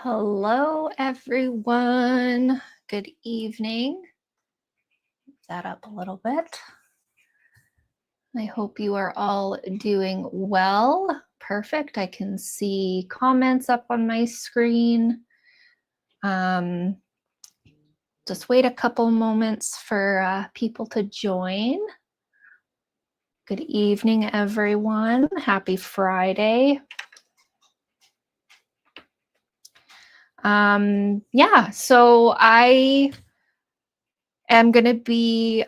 Hello, everyone. Good evening. Move that up a little bit. I hope you are all doing well. Perfect. I can see comments up on my screen. Just wait a couple moments for people to join. Good evening, everyone. Happy Friday. So I am going to be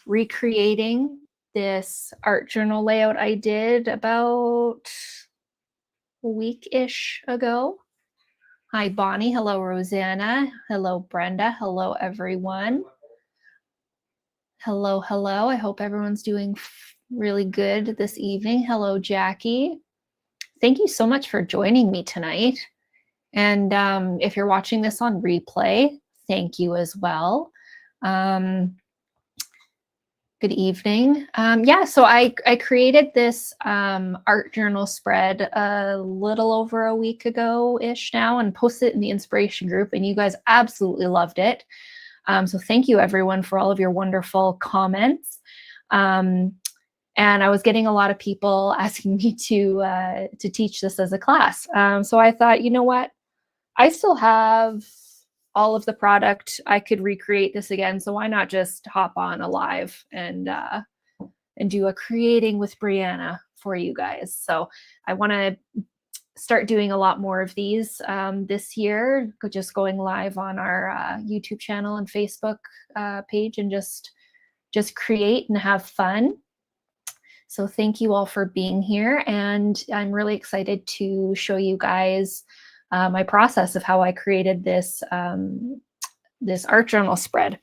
recreating this art journal layout I did about a week-ish ago. Hi, Bonnie. Hello, Rosanna. Hello, Brenda. Hello, everyone. Hello, hello. I hope everyone's doing really good this evening. Hello, Jackie. Thank you so much for joining me tonight. And if you're watching this on replay, thank you as well. Good evening. So I created this art journal spread a little over a week ago-ish now and posted it in the inspiration group, and you guys absolutely loved it. So thank you everyone for all of your wonderful comments. And I was getting a lot of people asking me to teach this as a class. So I thought, you know what? I still have all of the product. I could recreate this again. So why not just hop on a live and do a creating with Breanna for you guys. So I want to start doing a lot more of these this year, just going live on our YouTube channel and Facebook page and just create and have fun. So thank you all for being here. And I'm really excited to show you guys my process of how I created this this art journal spread.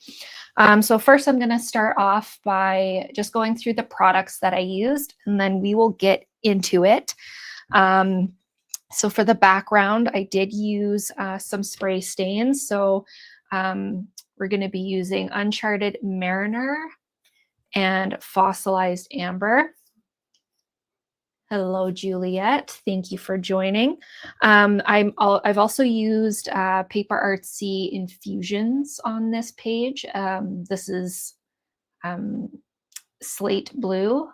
So first I'm going to start off by just going through the products that I used, and then we will get into it. So for the background, I did use some spray stains. So we're going to be using Uncharted Mariner and Fossilized Amber. Hello, Juliet. Thank you for joining. I've also used Paper Artsy infusions on this page. This is slate blue.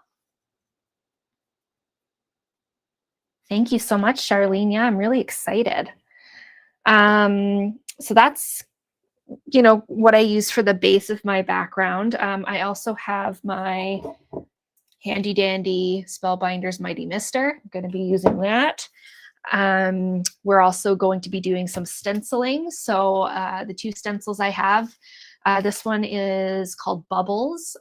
Thank you so much, Charlene. Yeah, I'm really excited. So that's, what I use for the base of my background. I also have my handy dandy Spellbinders Mighty Mister. I'm going to be using that. We're also going to be doing some stenciling. So the two stencils I have, this one is called Bubbles.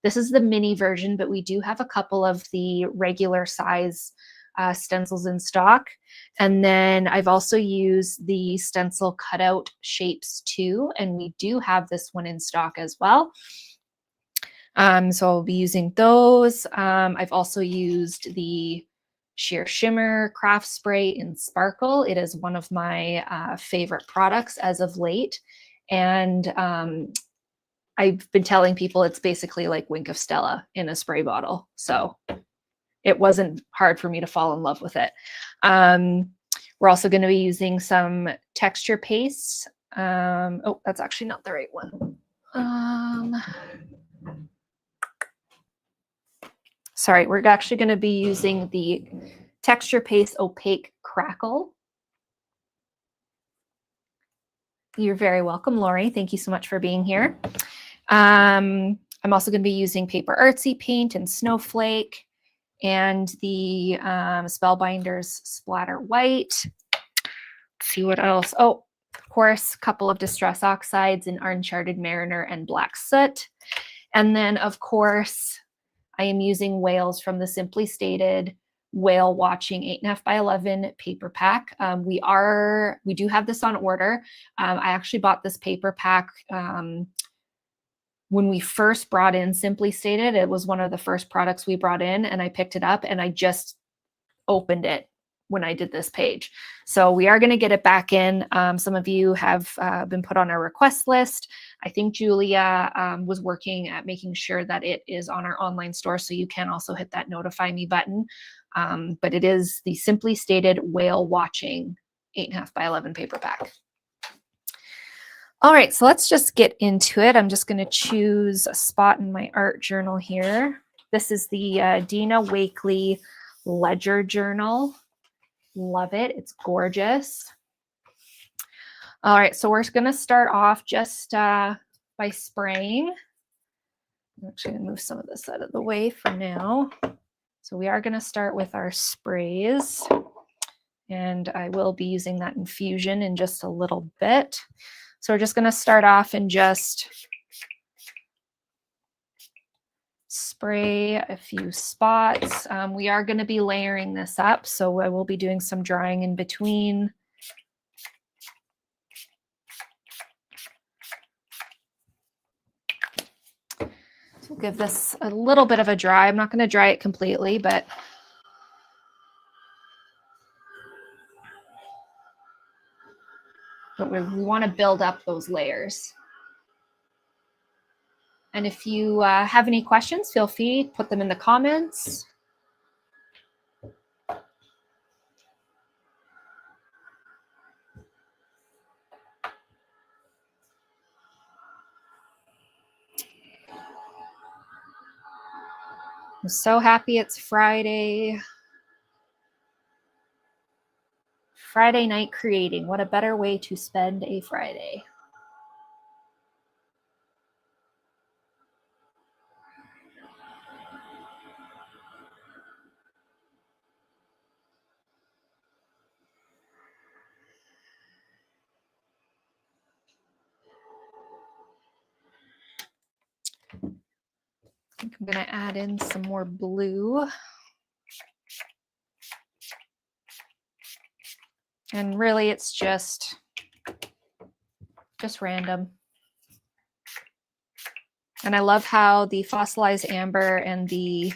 This is the mini version, but we do have a couple of the regular size stencils in stock. And then I've also used the stencil cutout shapes too, and we do have this one in stock as well. So I'll be using those. I've also used the Sheer Shimmer Craft Spray in Sparkle. It is one of my favorite products as of late. And I've been telling people it's basically like Wink of Stella in a spray bottle. So it wasn't hard for me to fall in love with it. We're also going to be using some texture paste. Oh, that's actually not the right one. Sorry, we're actually going to be using the Texture Paste Opaque Crackle. You're very welcome, Lori. Thank you so much for being here. I'm also going to be using Paper Artsy paint and Snowflake and the Spellbinders Splatter White. Let's see what else. Oh, of course, a couple of Distress Oxides in Uncharted Mariner and Black Soot. And then, of course, I am using whales from the Simply Stated Whale Watching 8.5 by 11 paper pack. We do have this on order. I actually bought this paper pack when we first brought in Simply Stated. It was one of the first products we brought in, and I picked it up and I just opened it when I did this page. So we are going to get it back in. Some of you have been put on our request list. I think Julia was working at making sure that it is on our online store, so you can also hit that notify me button. But it is the Simply Stated Whale Watching 8.5 by 11 paper pack. All right, so let's just get into it. I'm just going to choose a spot in my art journal here. This is the Dina Wakley Ledger Journal. Love it. It's gorgeous. All right, so we're going to start off just by spraying. I'm actually going to move some of this out of the way for now. So we are going to start with our sprays, and I will be using that infusion in just a little bit. So we're just going to start off and just spray a few spots. We are going to be layering this up, so I will be doing some drying in between. So we'll give this a little bit of a dry. I'm not going to dry it completely, but we want to build up those layers. And if you have any questions, feel free to put them in the comments. I'm so happy it's Friday. Friday night creating. What a better way to spend a Friday. I think I'm going to add in some more blue. And really it's just random. And I love how the fossilized amber and the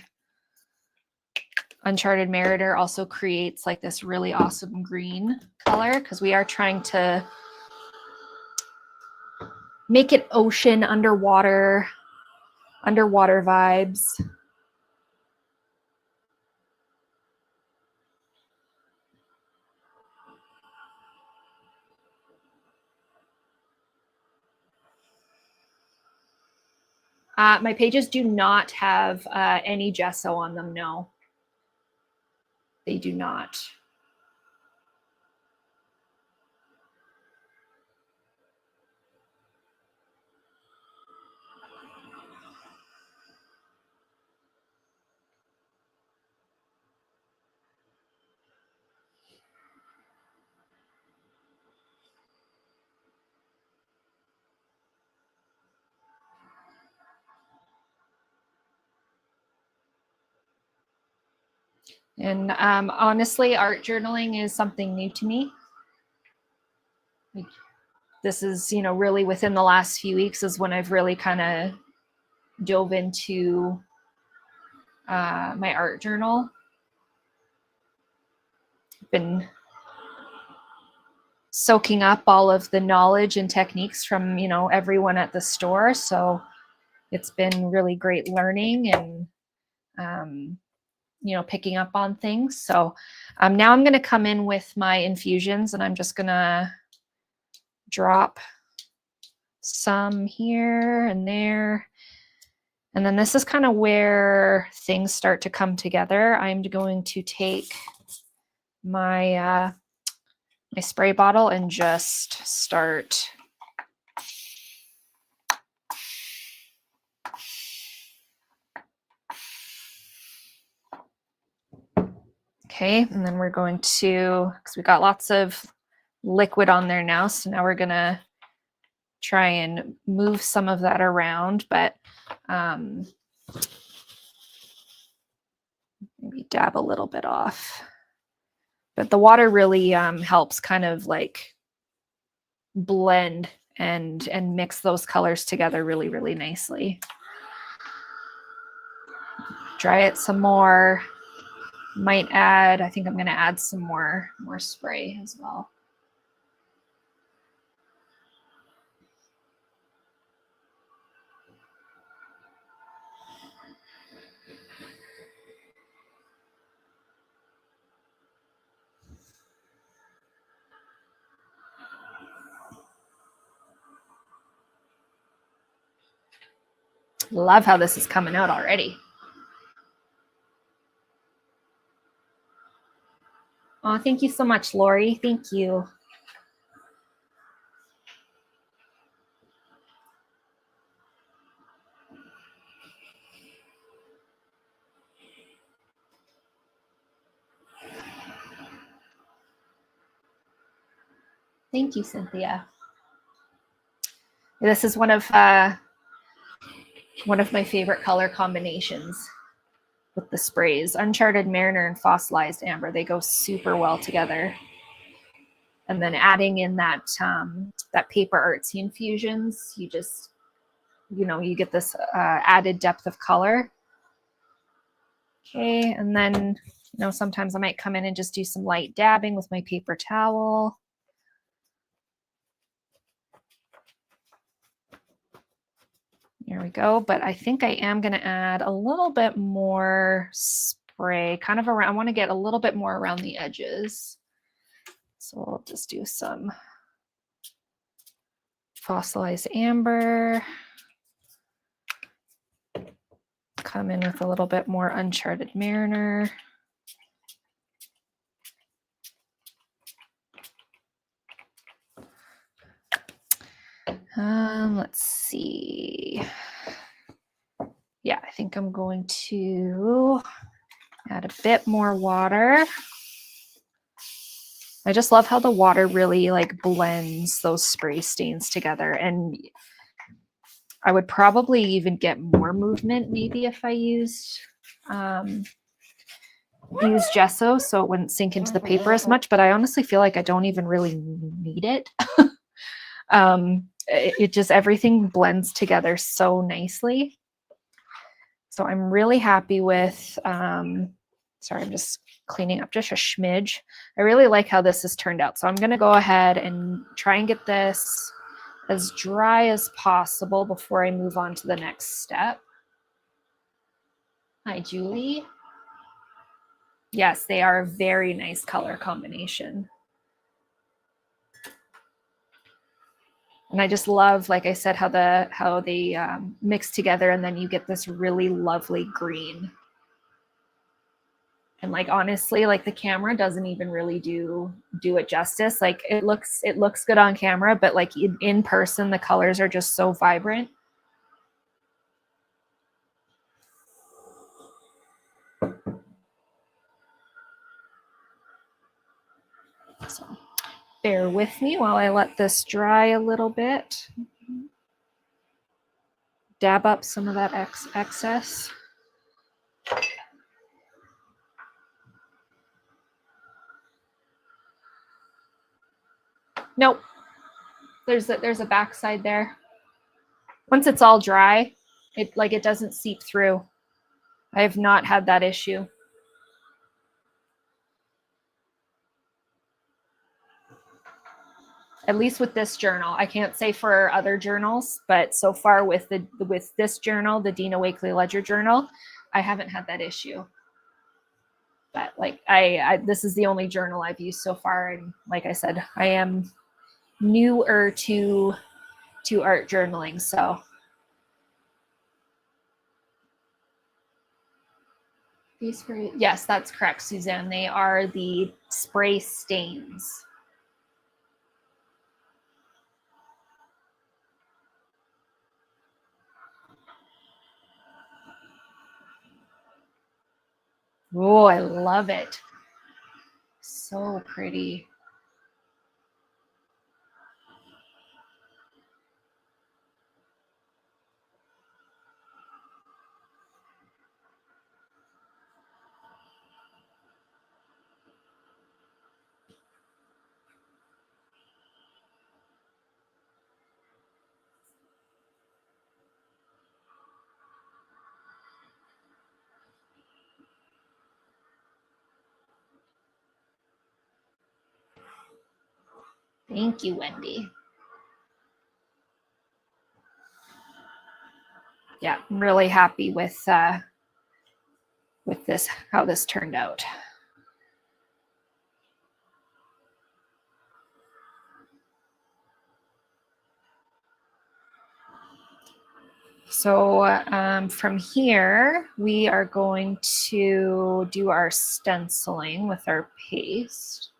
Uncharted Marauder also creates like this really awesome green color, because we are trying to make it ocean, underwater vibes. My pages do not have any gesso on them, no. They do not. And honestly, art journaling is something new to me. This is, you know, really within the last few weeks is when I've really kind of dove into my art journal. Been soaking up all of the knowledge and techniques from, you know, everyone at the store. So it's been really great learning and, you know, picking up on things. So now I'm going to come in with my infusions, and I'm just going to drop some here and there. And then this is kind of where things start to come together. I'm going to take my my spray bottle and just start okay, and then we're going to, because we got lots of liquid on there now, so now we're gonna try and move some of that around, but maybe dab a little bit off. But the water really helps kind of like blend and mix those colors together really, really nicely. Dry it some more. Might add, I think I'm going to add some more spray as well. Love how this is coming out already. Oh, thank you so much, Lori. Thank you. Thank you, Cynthia. This is one of my favorite color combinations with the sprays. Uncharted Mariner and Fossilized Amber, they go super well together. And then adding in that that paper artsy infusions, you just, you get this added depth of color. Okay, and then, sometimes I might come in and just do some light dabbing with my paper towel. There we go. But I think I am going to add a little bit more spray, kind of around. I want to get a little bit more around the edges. So I'll just do some Fossilized Amber. Come in with a little bit more Uncharted Mariner. Let's see. Yeah, I think I'm going to add a bit more water. I just love how the water really like blends those spray stains together. And I would probably even get more movement maybe if I used gesso, so it wouldn't sink into the paper as much, but I honestly feel like I don't even really need it. It just, everything blends together so nicely. So I'm really happy with, sorry, I'm just cleaning up just a smidge. I really like how this has turned out. So I'm going to go ahead and try and get this as dry as possible before I move on to the next step. Hi, Julie. Yes, they are a very nice color combination. And I just love, like I said, how they mix together, and then you get this really lovely green. And like, honestly, like the camera doesn't even really do it justice. Like it looks good on camera, but like in person, the colors are just so vibrant. So bear with me while I let this dry a little bit. Dab up some of that excess. Nope. There's a backside there. Once it's all dry, it doesn't seep through. I have not had that issue. At least with this journal. I can't say for other journals, but so far with this journal, the Dina Wakley Ledger Journal, I haven't had that issue. But like this is the only journal I've used so far, and like I said, I am newer to art journaling, so. Yes, that's correct, Suzanne. They are the spray stains. Oh, I love it. So pretty. Thank you, Wendy. Yeah, I'm really happy with this, how this turned out. So from here, we are going to do our stenciling with our paste.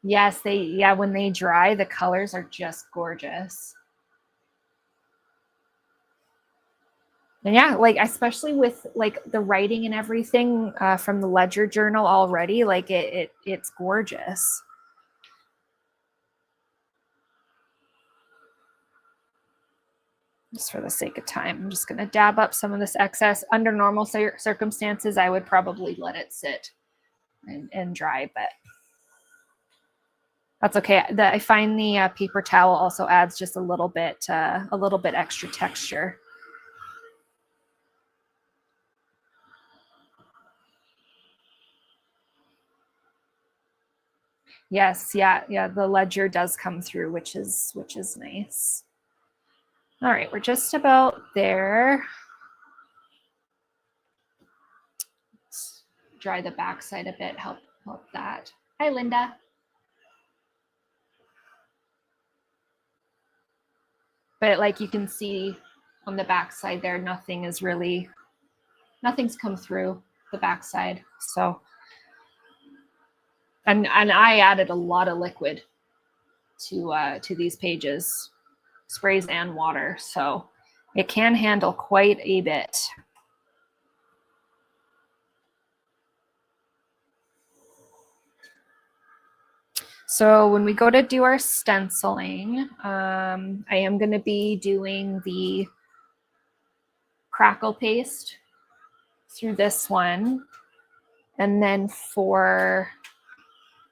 Yes, when they dry, the colors are just gorgeous. And yeah, like especially with like the writing and everything from the ledger journal already, like it's gorgeous. Just for the sake of time, I'm just going to dab up some of this excess. Under normal circumstances, I would probably let it sit and dry, but that's okay. I find the paper towel also adds just a little bit extra texture. Yes, yeah. The ledger does come through, which is nice. All right, we're just about there. Let's dry the backside a bit. Help that. Hi, Linda. But like you can see on the backside there, nothing's come through the backside. So, and I added a lot of liquid to these pages, sprays and water, so it can handle quite a bit. So when we go to do our stenciling, I am going to be doing the crackle paste through this one. And then for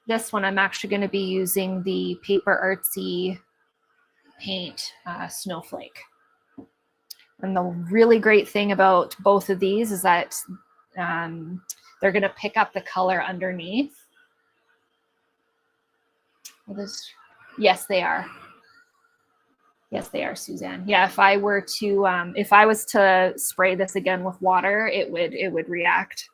this one, I'm actually going to be using the Paper Artsy paint Snowflake. And the really great thing about both of these is that they're going to pick up the color underneath. Yes, they are. Yes, they are, Suzanne. Yeah, if I was to spray this again with water, it would react.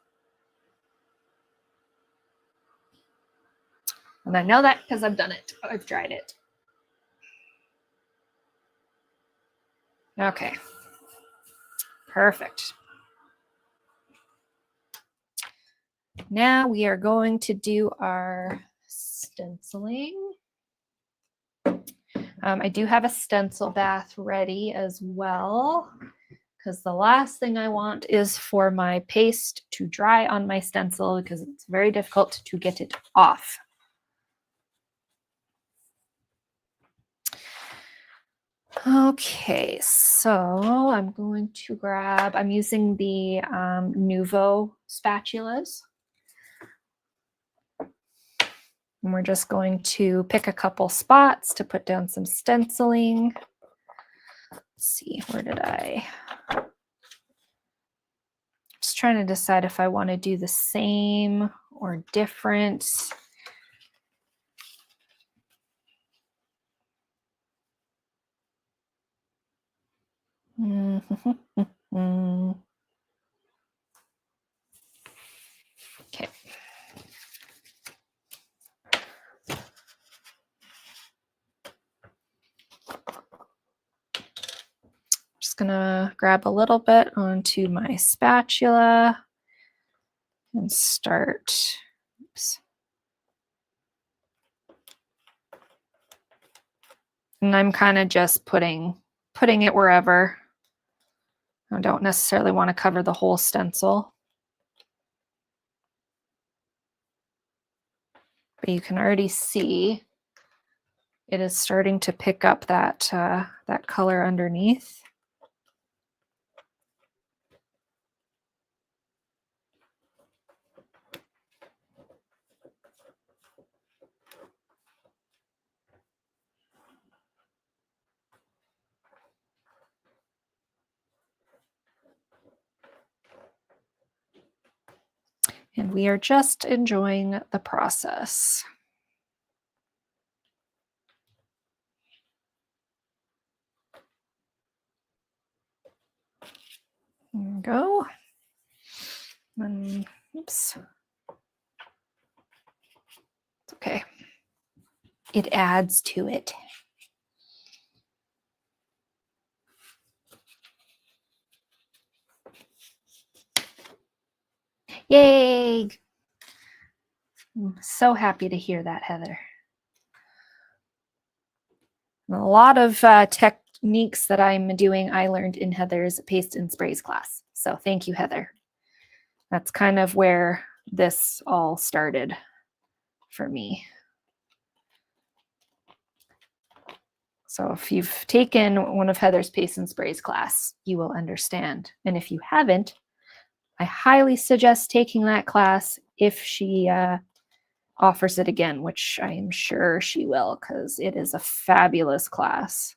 And I know that because I've done it. I've tried it. Okay. Perfect. Now we are going to do our stenciling. I do have a stencil bath ready as well, because the last thing I want is for my paste to dry on my stencil, because it's very difficult to get it off. Okay, so I'm going to I'm using the Nuvo spatulas. And we're just going to pick a couple spots to put down some stenciling. Let's see, where did I? Just trying to decide if I want to do the same or different. Okay. Just gonna grab a little bit onto my spatula and start. Oops. And I'm kind of just putting it wherever. I don't necessarily want to cover the whole stencil. But you can already see it is starting to pick up that color underneath. And we are just enjoying the process. There we go. And, oops. It's okay. It adds to it. Yay! I'm so happy to hear that, Heather. A lot of techniques that I'm doing, I learned in Heather's Paste and Sprays class. So thank you, Heather. That's kind of where this all started for me. So if you've taken one of Heather's Paste and Sprays class, you will understand. And if you haven't, I highly suggest taking that class if she offers it again, which I am sure she will, because it is a fabulous class.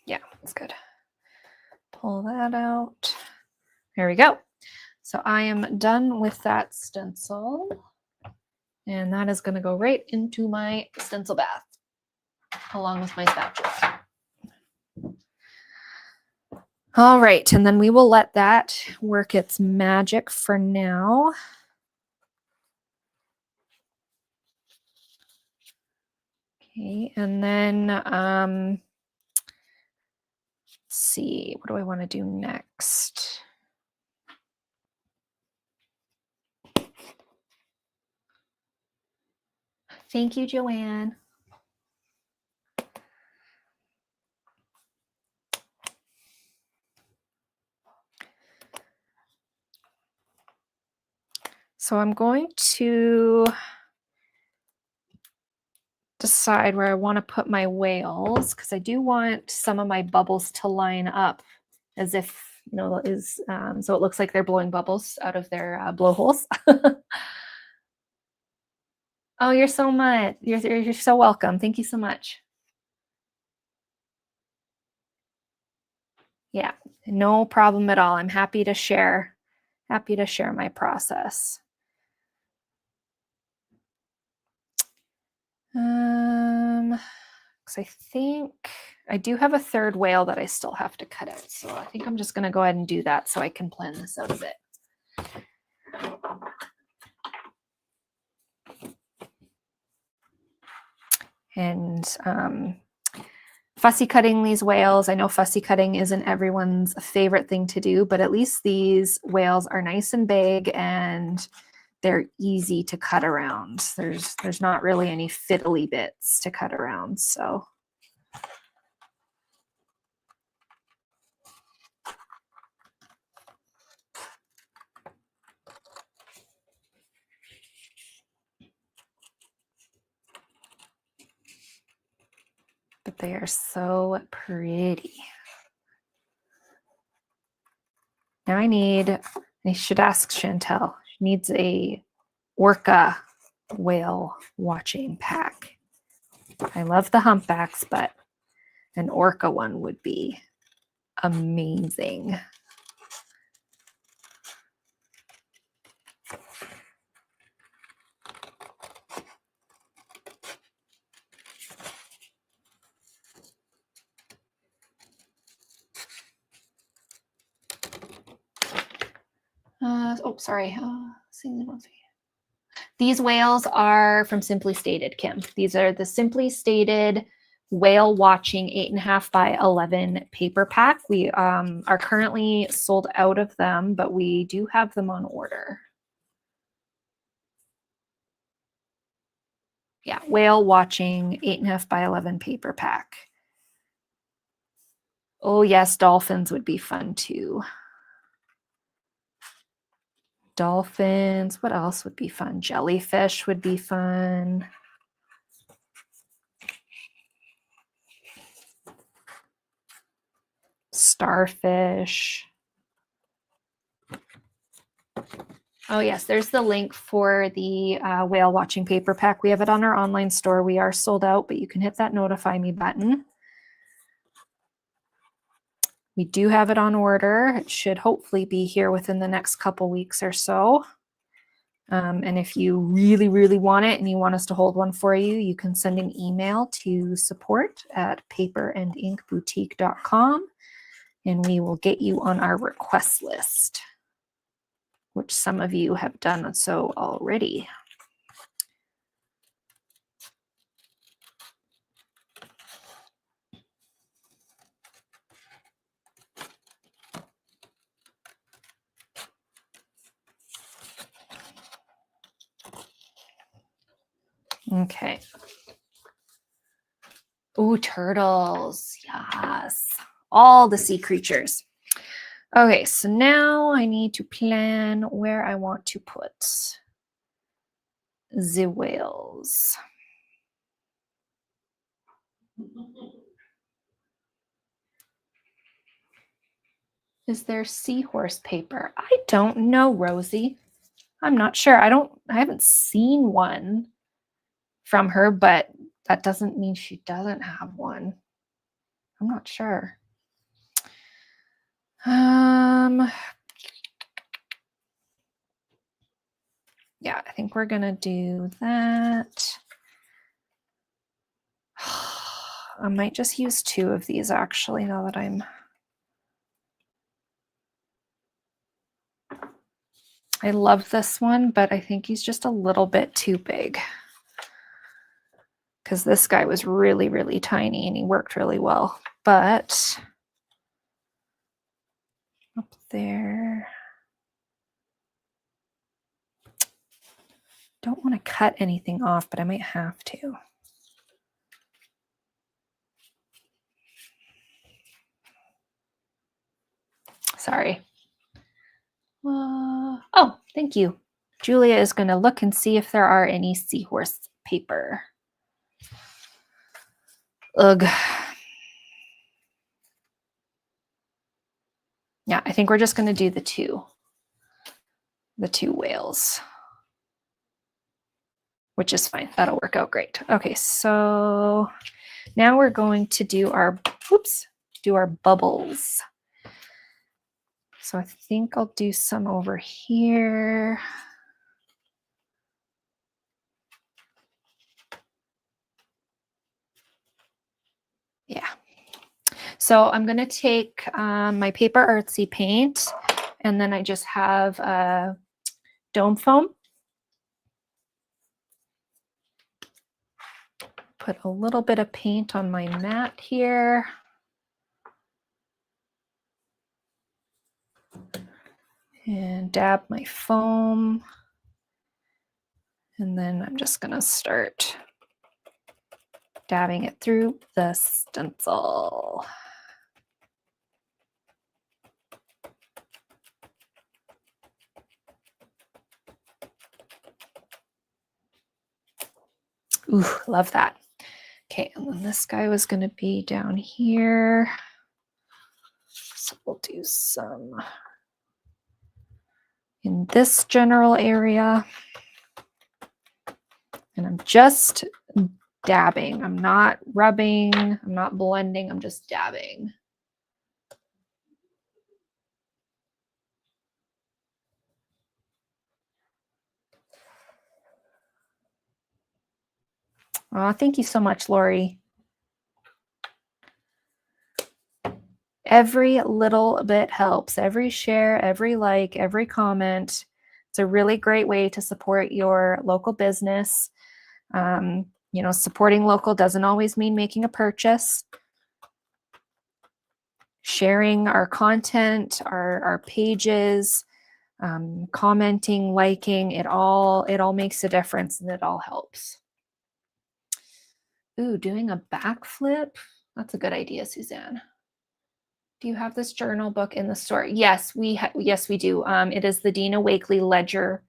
Yeah, that's good. Pull that out. There we go. So I am done with that stencil. And that is going to go right into my stencil bath, along with my spatula. All right, and then we will let that work its magic for now. Okay, and then let's see, what do I want to do next? Thank you, Joanne. So I'm going to decide where I want to put my whales, because I do want some of my bubbles to line up as if, you know, so it looks like they're blowing bubbles out of their blowholes. Oh, you're so much. You're so welcome. Thank you so much. Yeah, no problem at all. I'm happy to share my process. Because I think I do have a third whale that I still have to cut out. So I think I'm just going to go ahead and do that so I can plan this out a bit. And fussy cutting these whales, I know fussy cutting isn't everyone's favorite thing to do, but at least these whales are nice and big and they're easy to cut around. There's not really any fiddly bits to cut around, so. But they are so pretty. Now I should ask Chantel. She needs a orca whale watching pack. I love the humpbacks, but an orca one would be amazing. Oh, sorry. These whales are from Simply Stated, Kim. These are the Simply Stated whale watching 8.5 by 11 paper pack. We are currently sold out of them, but we do have them on order. Yeah, whale watching 8.5 by 11 paper pack. Oh yes, dolphins would be fun too. Dolphins, what else would be fun? Jellyfish would be fun. Starfish. Oh yes, there's the link for the whale watching paper pack. We have it on our online store. We are sold out, but you can hit that notify me button. We do have it on order. It should hopefully be here within the next couple weeks or so. And if you really, really want it and you want us to hold one for you, you can send an email to support@paperandinkboutique.com and we will get you on our request list, which some of you have done so already. Okay. Ooh, turtles. Yes. All the sea creatures. Okay, so now I need to plan where I want to put the whales. Is there seahorse paper? I don't know, Rosie. I'm not sure. I haven't seen one from her, but that doesn't mean she doesn't have one. I'm not sure. Yeah, I think we're gonna do that. I might just use 2 of these actually, now that I love this one, but I think he's just a little bit too big. Because this guy was really, really tiny and he worked really well. But up there. Don't want to cut anything off, but I might have to. Sorry. Oh, thank you. Julia is going to look and see if there are any seahorse paper. Ugh. Yeah, I think we're just going to do the two whales, which is fine. That'll work out great. Okay, so now we're going to do our bubbles. So I think I'll do some over here. Yeah. So I'm going to take my paper artsy paint, and then I just have dome foam. Put a little bit of paint on my mat here. And dab my foam. And then I'm just going to start dabbing it through the stencil. Ooh, love that. Okay, and then this guy was going to be down here. So we'll do some in this general area. And I'm just dabbing. I'm not rubbing. I'm not blending. I'm just dabbing. Oh, thank you so much, Lori. Every little bit helps. Every share, every like, every comment. It's a really great way to support your local business. You know, supporting local doesn't always mean making a purchase. Sharing our content, our pages, commenting, liking, it all makes a difference and it all helps. Ooh, doing a backflip. That's a good idea, Suzanne. Do you have this journal book in the store? Yes, we do. It is the Dina Wakley Ledger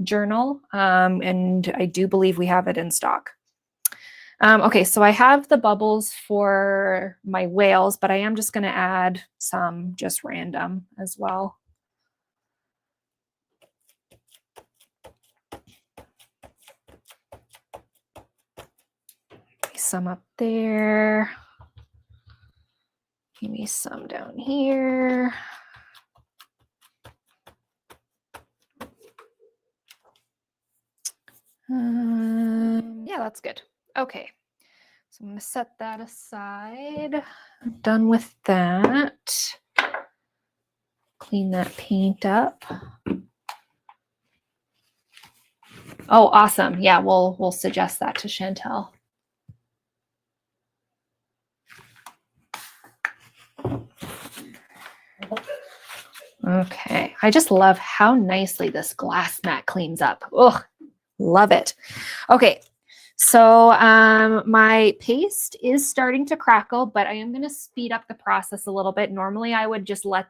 Journal, and I do believe we have it in stock. Okay, so I have the bubbles for my whales, but I am just going to add some just random as well. Some up there. Give me some down here. Yeah, that's good. Okay, so I'm going to set that aside. I'm done with that. Clean that paint up. Oh, awesome. Yeah, we'll suggest that to Chantel. Okay, I just love how nicely this glass mat cleans up. Ugh, love it. Okay, So my paste is starting to crackle, but I am going to speed up the process a little bit. Normally I would just let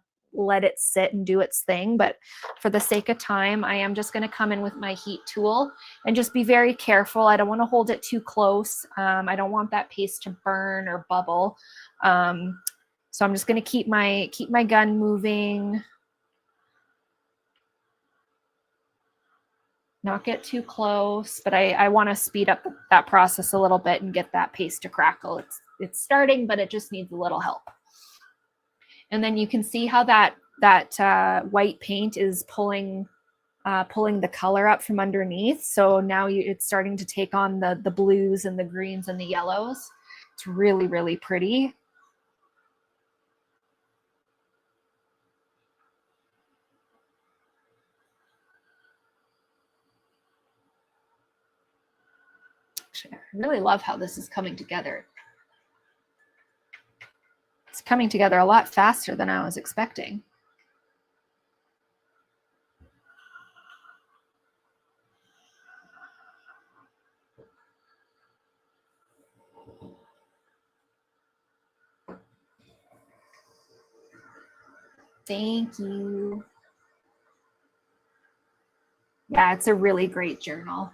it sit and do its thing, but for the sake of time, I am just going to come in with my heat tool and just be very careful. I don't want to hold it too close. I don't want that paste to burn or bubble. So I'm just going to keep my gun moving. Not get too close, but I want to speed up that process a little bit and get that paste to crackle. It's starting, but it just needs a little help. And then you can see how that white paint is pulling the color up from underneath. So now it's starting to take on the blues and the greens and the yellows. It's really, really pretty. Actually, I really love how this is coming together. It's coming together a lot faster than I was expecting. Thank you. Yeah, it's a really great journal.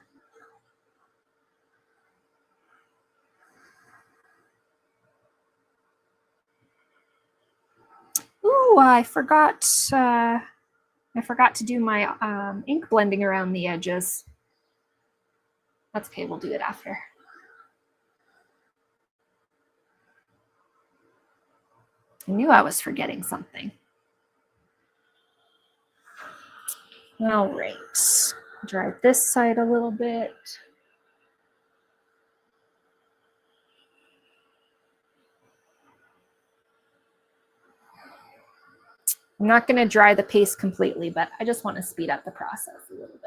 Ooh, I forgot to do my ink blending around the edges. That's okay, we'll do it after. I knew I was forgetting something. All right, dry this side a little bit. I'm not going to dry the paste completely, but I just want to speed up the process a little bit.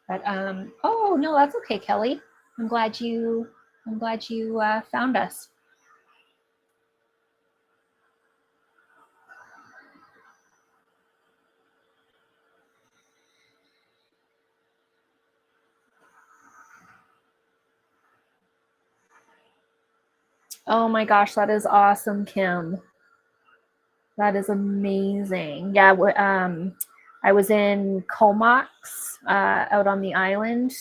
But oh no, that's okay, Kelly. I'm glad you found us. Oh my gosh, that is awesome, Kim. That is amazing. Yeah, I was in Comox out on the island.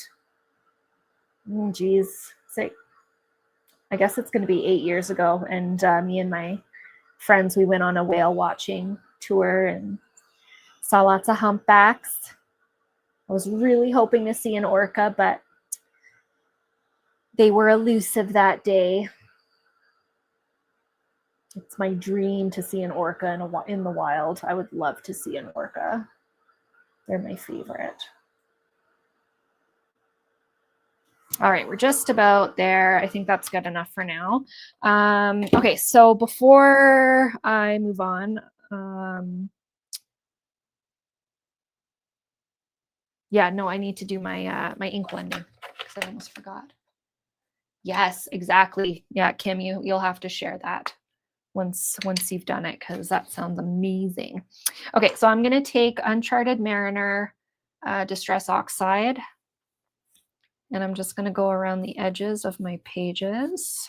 Geez, I guess it's going to be 8 years ago. And me and my friends, we went on a whale watching tour and saw lots of humpbacks. I was really hoping to see an orca, but they were elusive that day. It's my dream to see an orca in the wild. I would love to see an orca. They're my favorite. All right, we're just about there. I think that's good enough for now. Okay, so before I move on, yeah, no, I need to do my my ink blending because I almost forgot. Yes, exactly. Yeah, Kim, you'll have to share that once you've done it because that sounds amazing. Okay, so I'm gonna take Uncharted Mariner Distress Oxide, and I'm just gonna go around the edges of my pages.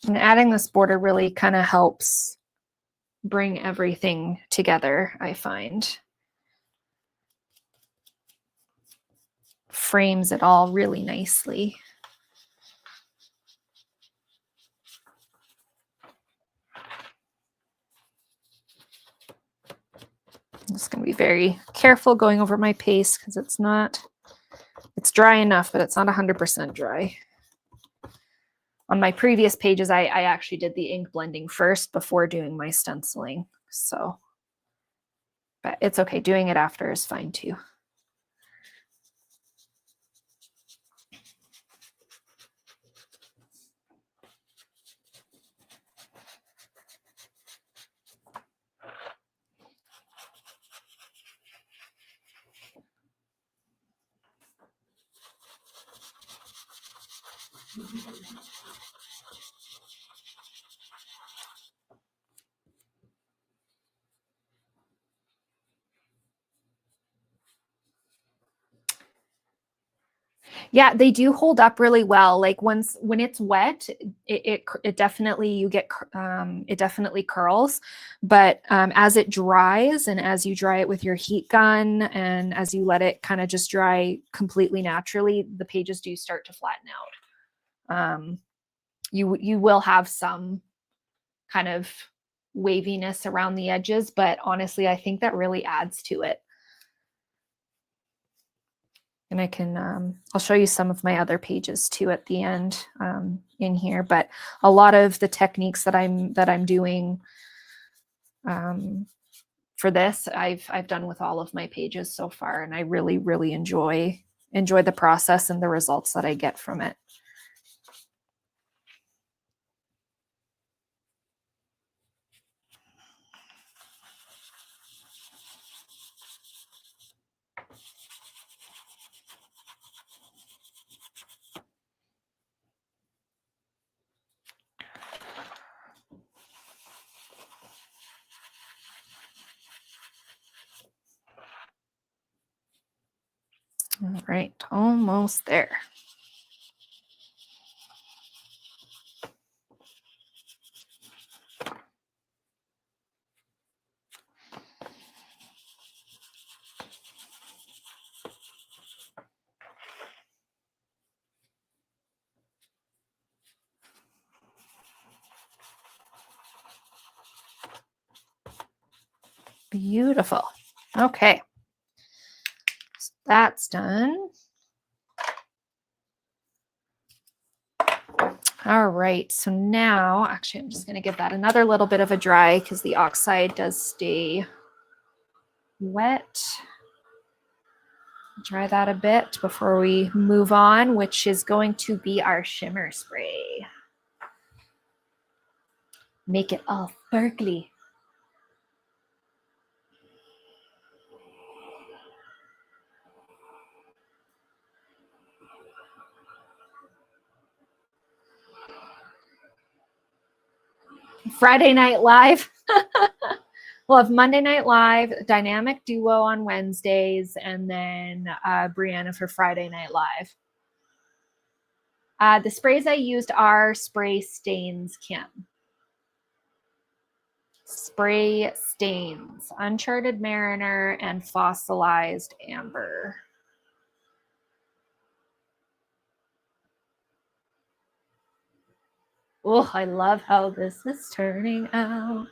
And adding this border really kind of helps bring everything together, I find. Frames it all really nicely. I'm just going to be very careful going over my paste because it's dry enough, but it's not 100% dry. On my previous pages, I actually did the ink blending first before doing my stenciling. So, but it's okay. Doing it after is fine too. Yeah, they do hold up really well. Like when it's wet, it definitely it definitely curls, but as it dries and as you dry it with your heat gun and as you let it kind of just dry completely naturally, the pages do start to flatten out. You will have some kind of waviness around the edges, but honestly, I think that really adds to it. And I can, I'll show you some of my other pages too at the end in here, but a lot of the techniques that I'm doing for this, I've done with all of my pages so far, and I really, really enjoy the process and the results that I get from it. All right, almost there. Beautiful. Okay, so that's done. All right, so now, actually, I'm just going to give that another little bit of a dry because the oxide does stay wet. Dry that a bit before we move on, which is going to be our shimmer spray. Make it all sparkly. Friday Night Live. We'll have Monday Night Live, Dynamic Duo on Wednesdays, and then Breanna for Friday Night Live. The sprays I used are Spray Stains Kim. Spray Stains, Uncharted Mariner, and Fossilized Amber. Oh, I love how this is turning out.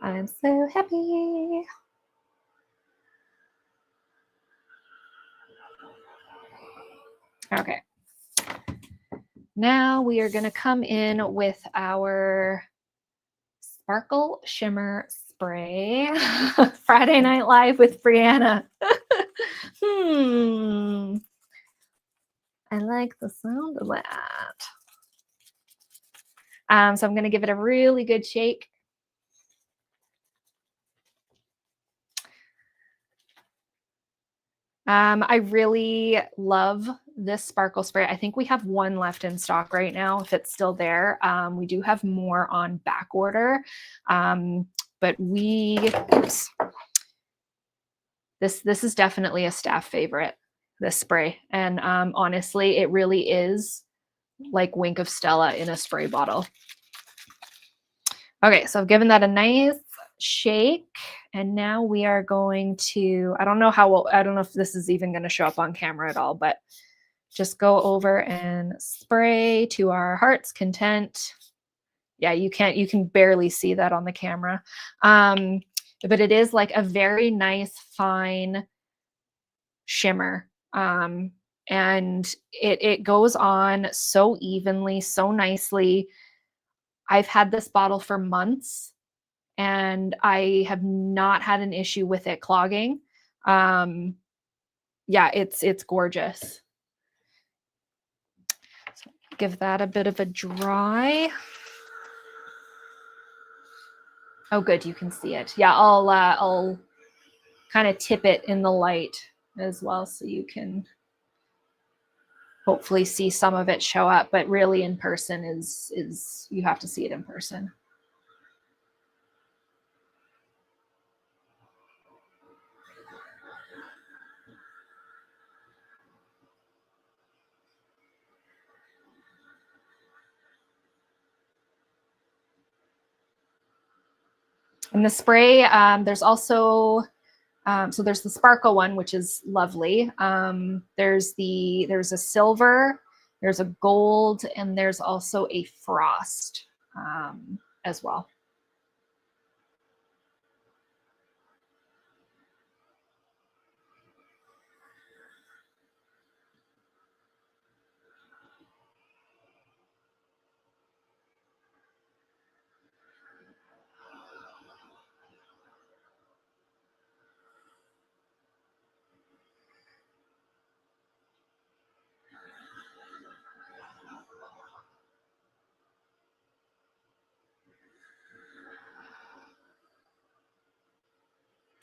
I'm so happy. Okay. Now we are going to come in with our Sparkle Shimmer Spray. Friday Night Live with Breanna. I like the sound of that. So I'm going to give it a really good shake. I really love this sparkle spray. I think we have one left in stock right now, if it's still there. We do have more on back order, but oops. This is definitely a staff favorite, this spray. And honestly, it really is like wink of Stella in a spray bottle. Okay, so I've given that a nice shake, and now we are going to, I don't know if this is even going to show up on camera at all, but just go over and spray to our heart's content. Yeah, you can barely see that on the camera. But it is like a very nice, fine shimmer. And it goes on so evenly, so nicely. I've had this bottle for months and I have not had an issue with it clogging. Yeah, it's gorgeous. So give that a bit of a dry. Oh, good, you can see it. Yeah, I'll kind of tip it in the light as well, so you can hopefully see some of it show up. But really, in person is you have to see it in person. And the spray, there's also, so there's the sparkle one, which is lovely. There's a silver, there's a gold, and there's also a frost as well.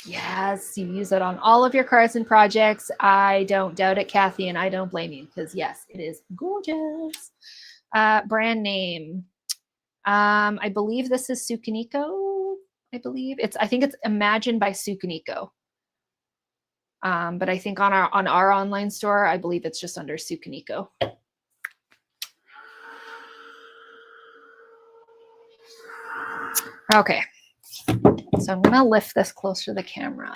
Yes, you use it on all of your cards and projects. I don't doubt it, Kathy, and I don't blame you, because yes, it is gorgeous. Brand name. I believe this is Sukaniko. I think it's Imagine by Sukaniko. But I think on our online store, I believe it's just under Sukaniko. Okay. So I'm gonna lift this closer to the camera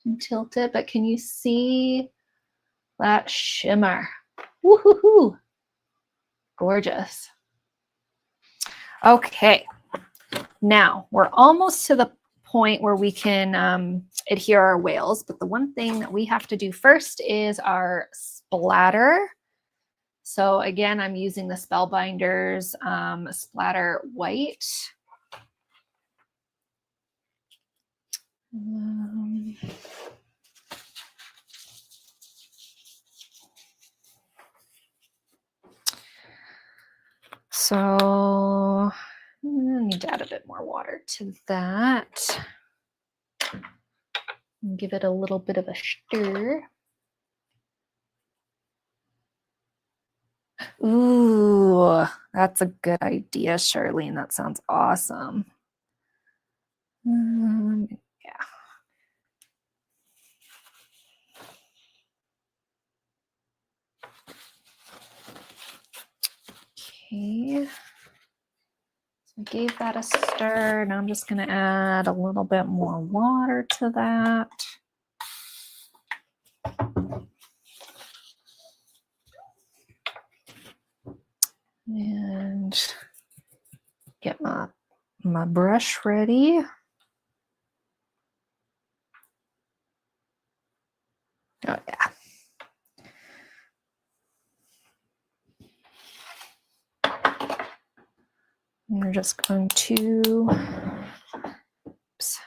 and tilt it, but can you see that shimmer? Woohoo! Gorgeous. Okay. Now we're almost to the point where we can adhere our whales, but the one thing that we have to do first is our splatter. So again, I'm using the Spellbinders Splatter White. So I need to add a bit more water to that. And give it a little bit of a stir. Ooh, that's a good idea, Charlene. That sounds awesome. Yeah. Okay. So I gave that a stir. Now I'm just going to add a little bit more water to that. And get my brush ready. Oh yeah. And we're just going to, oops.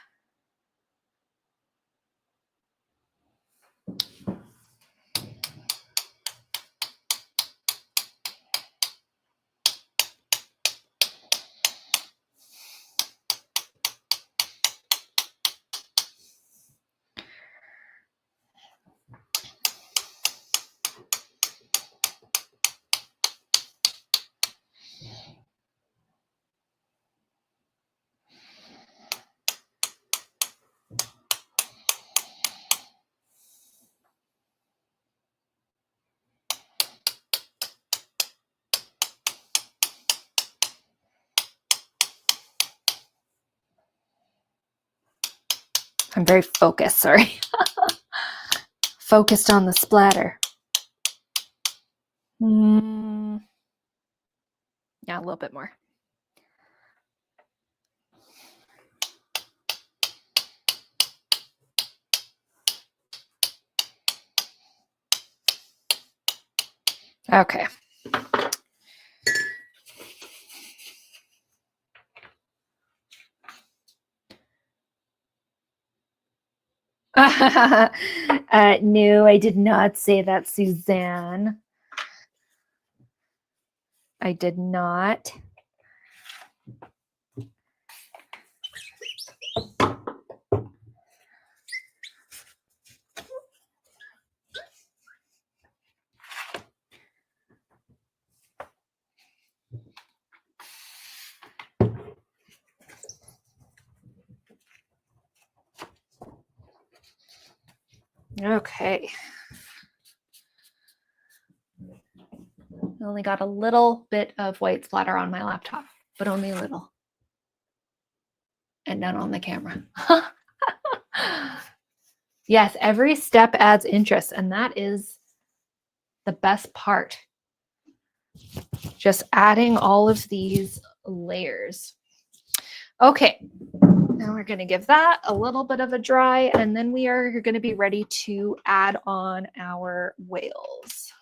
I'm very focused, sorry. Focused on the splatter. Yeah, a little bit more. Okay. No, I did not say that, Suzanne. I did not. Okay. I only got a little bit of white splatter on my laptop, but only a little. And none on the camera. Yes, every step adds interest, and that is the best part. Just adding all of these layers. Okay, now we're going to give that a little bit of a dry, and then we are going to be ready to add on our whales.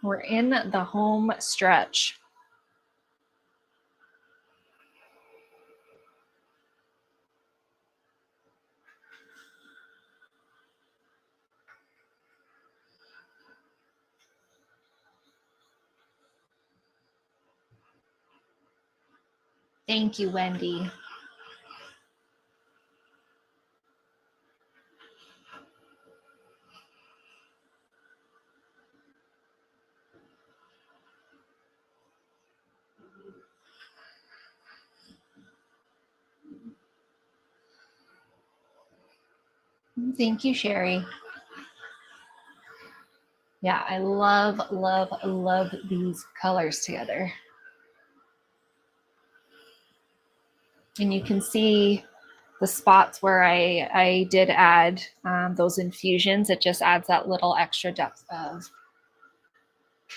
We're in the home stretch. Thank you, Wendy. Thank you, Sherry. Yeah, I love, love, love these colors together. And you can see the spots where I did add those infusions. It just adds that little extra depth of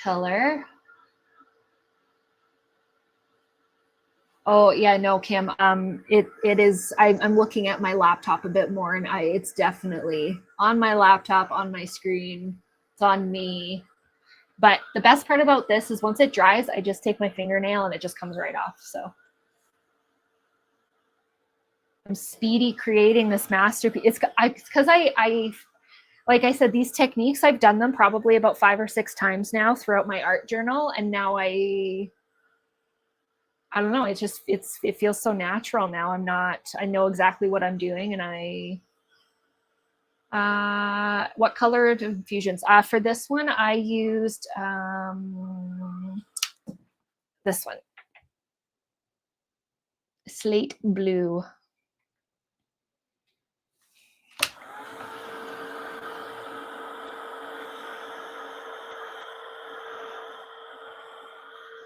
color. Oh yeah, no, Kim. It is. I'm looking at my laptop a bit more, and it's definitely on my laptop, on my screen. It's on me. But the best part about this is once it dries, I just take my fingernail and it just comes right off. So I'm speedy creating this masterpiece. It's because I like I said, these techniques, I've done them probably about 5 or 6 times now throughout my art journal, and now I don't know, it feels so natural now. I know exactly what I'm doing, and what color of infusions? For this one, I used this one, slate blue.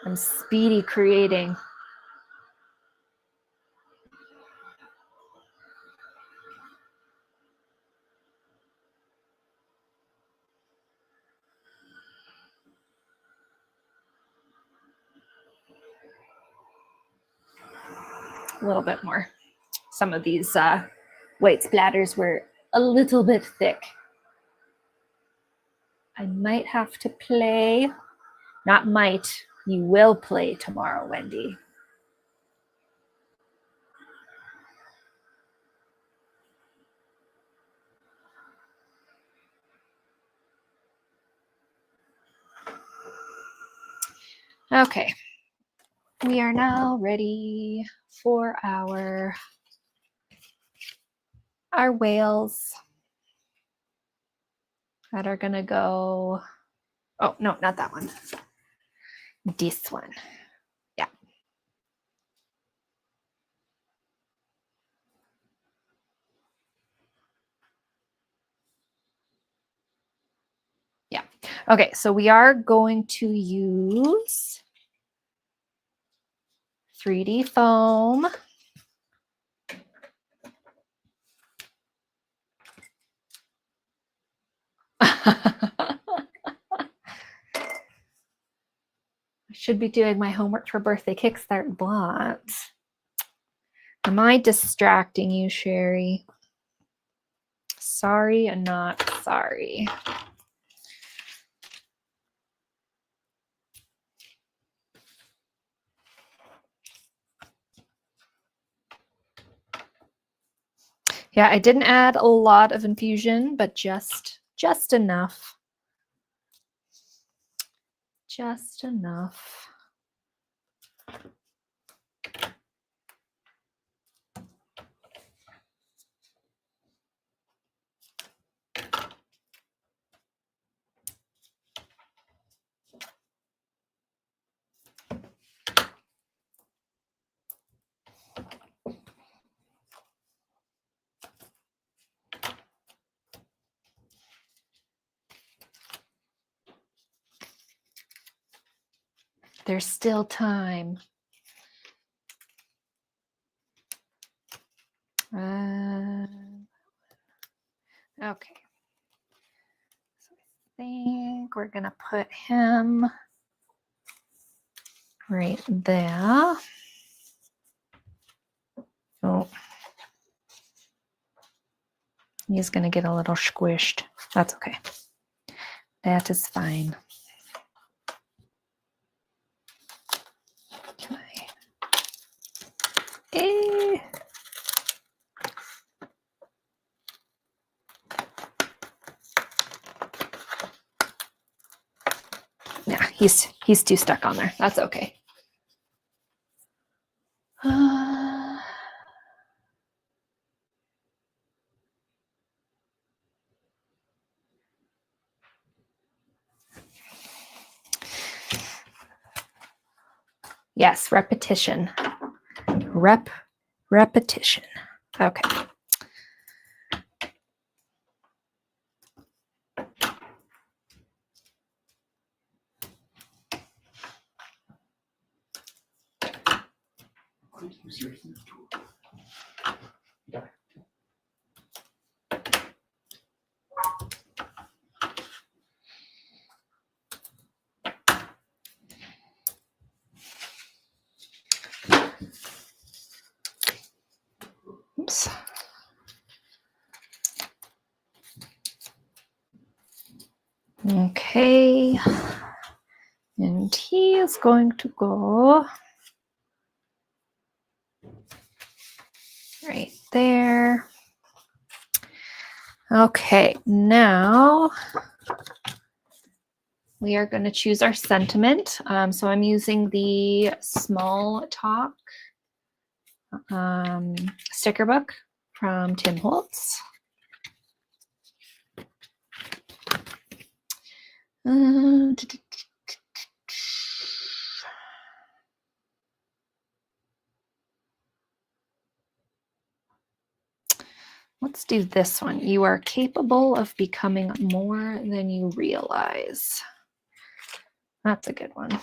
I'm speedy creating. A little bit more. Some of these white splatters were a little bit thick. I might have to play. Not might. You will play tomorrow, Wendy. Okay. We are now ready for our whales that are going to go. Oh, no, not that one. This one. Yeah. Okay, so we are going to use 3D foam. I should be doing my homework for birthday kickstart blocks. Am I distracting you, Sherry? Sorry and not sorry. Yeah, I didn't add a lot of infusion, but just enough. Just enough. There's still time. Okay. So I think we're gonna put him right there. Oh, he's gonna get a little squished. That's okay. That is fine. Okay. Yeah, he's too stuck on there. That's okay. Yes, repetition. Repetition. Okay. Oops. Okay. And he is going to go right there. Okay, now we are going to choose our sentiment. So I'm using the Small Talk sticker book from Tim Holtz. Let's do this one. You are capable of becoming more than you realize. That's a good one.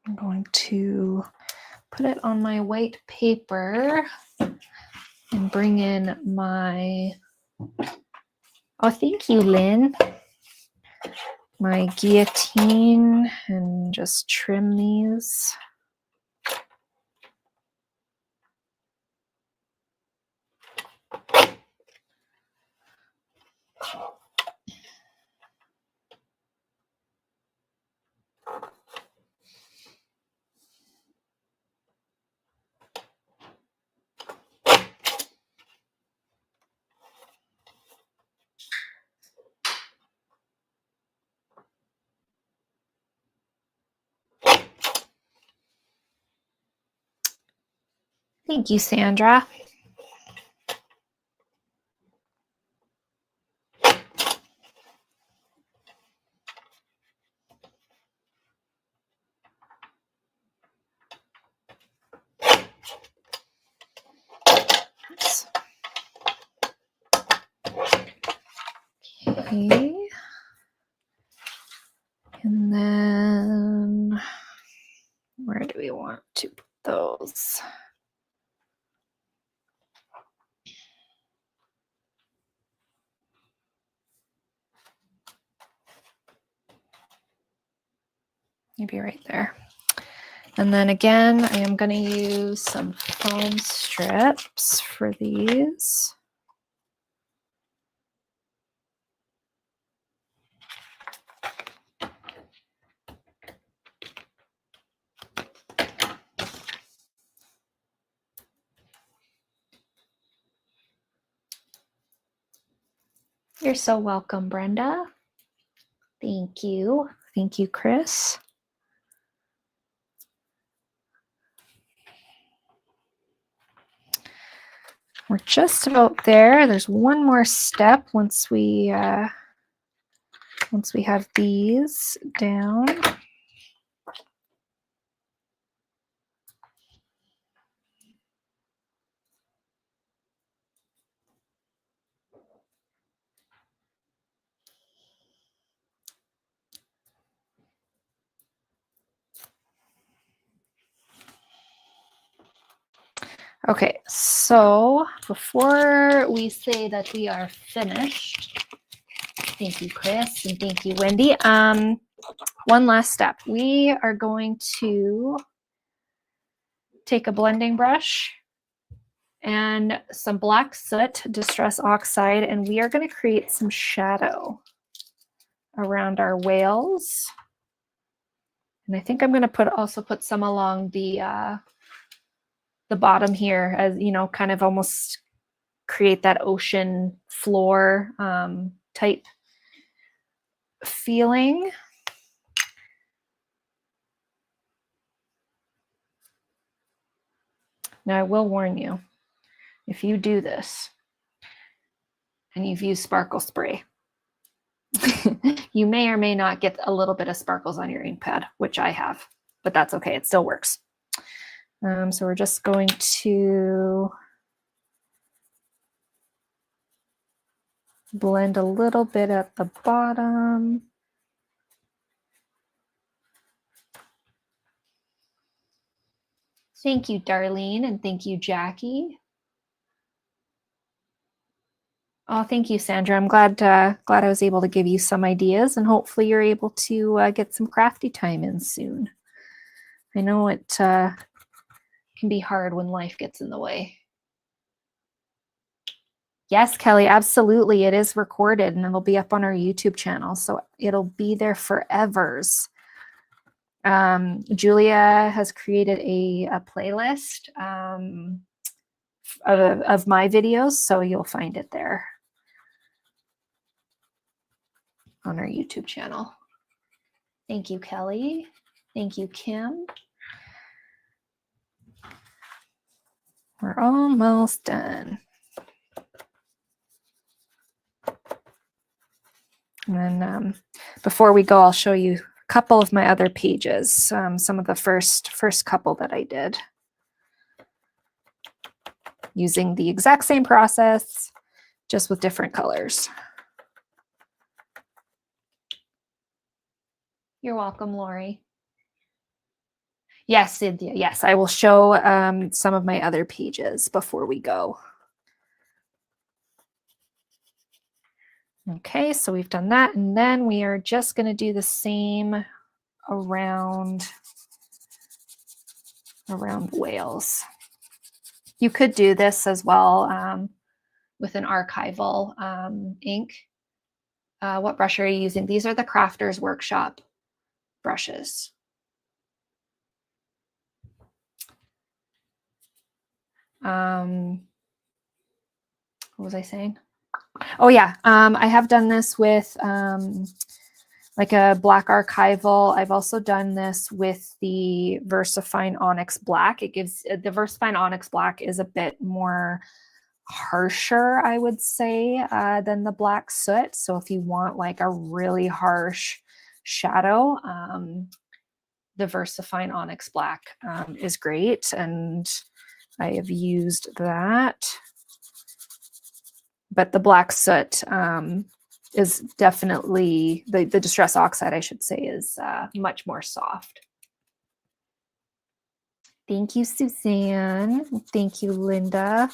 I'm going to put it on my white paper and bring in my, oh, thank you, Lynn. My guillotine and just trim these. Thank you, Sandra. Okay. And then where do we want to put those? Maybe right there. And then again, I am going to use some foam strips for these. You're so welcome, Brenda. Thank you. Thank you, Chris. We're just about there. There's one more step once we have these down. Okay, so before we say that we are finished, thank you, Chris, and thank you, Wendy. One last step. We are going to take a blending brush and some black soot, distress oxide, and we are going to create some shadow around our whales. And I think I'm going to also put some along the bottom here, as you know, kind of almost create that ocean floor type feeling. Now I will warn you, if you do this and you've used sparkle spray, you may or may not get a little bit of sparkles on your ink pad, which I have, but that's okay, it still works. So we're just going to blend a little bit at the bottom. Thank you, Darlene, and thank you, Jackie. Oh, thank you, Sandra. I'm glad I was able to give you some ideas, and hopefully you're able to get some crafty time in soon. I know it can be hard when life gets in the way. Yes, Kelly, absolutely. It is recorded and it'll be up on our YouTube channel, so it'll be there forevers. Julia has created a playlist of my videos, so you'll find it there on our YouTube channel. Thank you, Kelly. Thank you, Kim. We're almost done. And then before we go, I'll show you a couple of my other pages, some of the first couple that I did, using the exact same process, just with different colors. You're welcome, Lori. Yes, Cynthia. Yes, I will show some of my other pages before we go. Okay, so we've done that, and then we are just going to do the same around whales. You could do this as well with an archival ink. What brush are you using? These are the Crafters Workshop brushes. What was I saying? Oh yeah, I have done this with like a black archival. I've also done this with the VersaFine Onyx Black. It gives the VersaFine Onyx Black is a bit more harsher, I would say, than the black soot. So if you want like a really harsh shadow, the VersaFine Onyx Black is great, and I have used that. But the black soot is definitely, the distress oxide, I should say, is much more soft. Thank you, Suzanne. Thank you, Linda.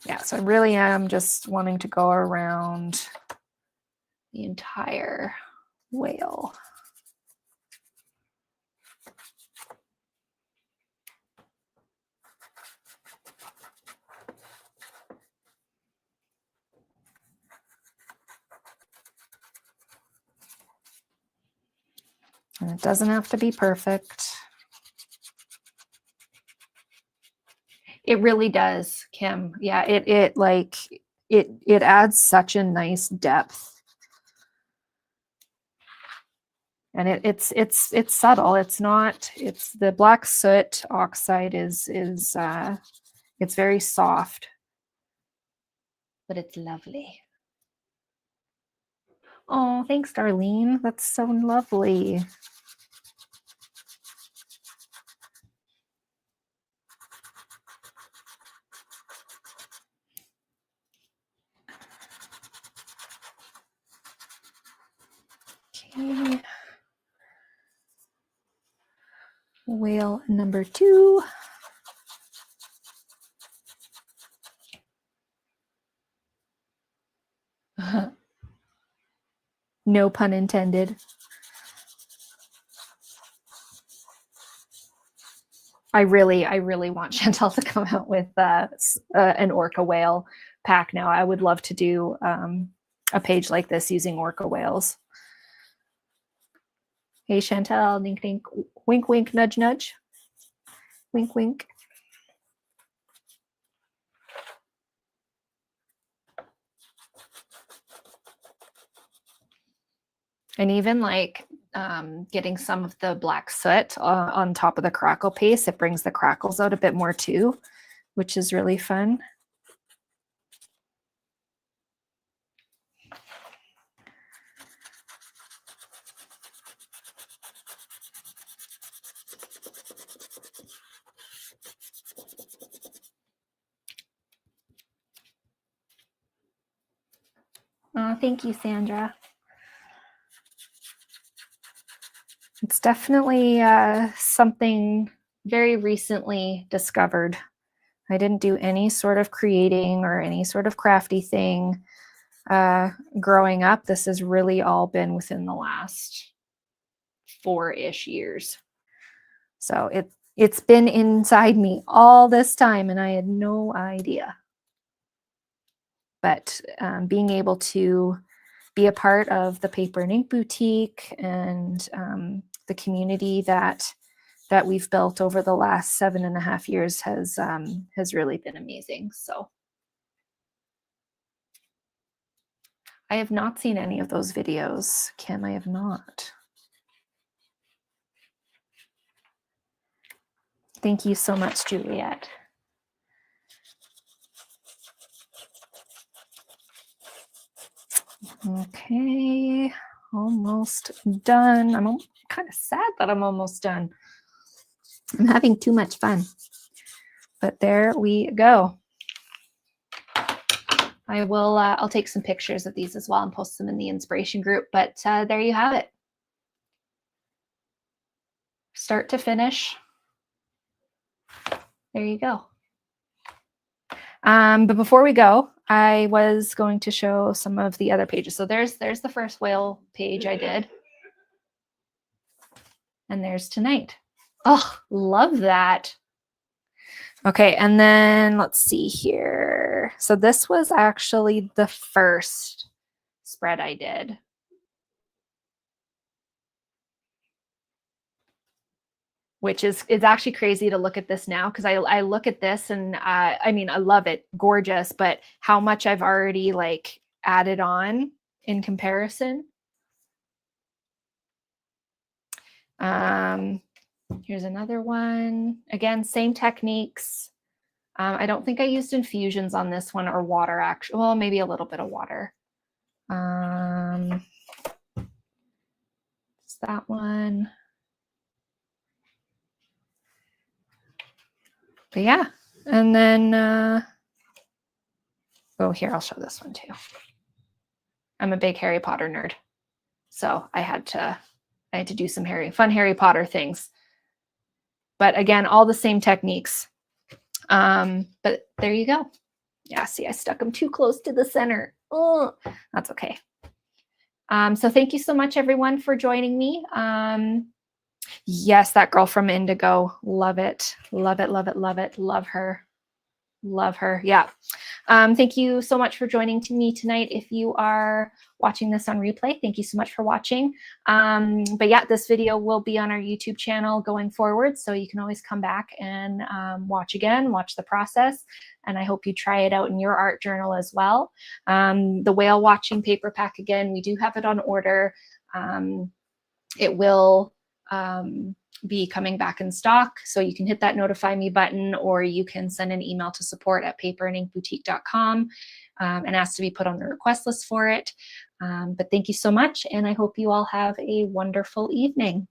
Yeah, so I really am just wanting to go around the entire whale. And it doesn't have to be perfect. It really does, Kim. Yeah, it adds such a nice depth. And it's subtle. It's not, it's the black soot oxide is it's very soft, but it's lovely. Oh, thanks, Darlene. That's so lovely. Okay. Whale number 2. No pun intended. I really want Chantel to come out with an orca whale pack now. I would love to do a page like this using orca whales. Hey, Chantel, dink, dink, wink, wink, nudge, nudge. Wink, wink. And even like getting some of the black soot on top of the crackle paste, it brings the crackles out a bit more too, which is really fun. Oh, thank you, Sandra. It's definitely something very recently discovered. I didn't do any sort of creating or any sort of crafty thing growing up. This has really all been within the last 4-ish years. So it's been inside me all this time and I had no idea. But being able to be a part of the Paper and Ink Boutique and the community that we've built over the last 7.5 years has really been amazing. So I have not seen any of those videos, Kim. I have not. Thank you so much, Juliet. Okay, almost done. I'm kind of sad that I'm almost done. I'm having too much fun. But there we go. I will, I'll take some pictures of these as well and post them in the inspiration group. But there you have it. Start to finish. There you go. But before we go, I was going to show some of the other pages. So there's the first whale page I did. And there's tonight. Oh, love that. Okay, and then let's see here. So this was actually the first spread I did. Which is, it's actually crazy to look at this now because I look at this and I mean, I love it, gorgeous, but how much I've already like added on in comparison. Here's another one. Again, same techniques. I don't think I used infusions on this one or water, actually. Well, maybe a little bit of water. It's that one. But yeah, and then Oh, here, I'll show this one too. I'm a big Harry Potter nerd, so I had to do some fun Harry Potter things. But again, all the same techniques. But there you go. Yeah, see, I stuck them too close to the center. Oh, that's okay. So thank you so much, everyone, for joining me. Yes, that girl from Indigo. Love it. Love it, love it, love it. Love her. Love her. Yeah. Thank you so much for joining me tonight. If you are watching this on replay, thank you so much for watching. But yeah, this video will be on our YouTube channel going forward, so you can always come back and watch again, watch the process. And I hope you try it out in your art journal as well. The whale watching paper pack, again, we do have it on order. It will be coming back in stock, so you can hit that notify me button, or you can send an email to support@paperandinkboutique.com and ask to be put on the request list for it. But thank you so much, and I hope you all have a wonderful evening.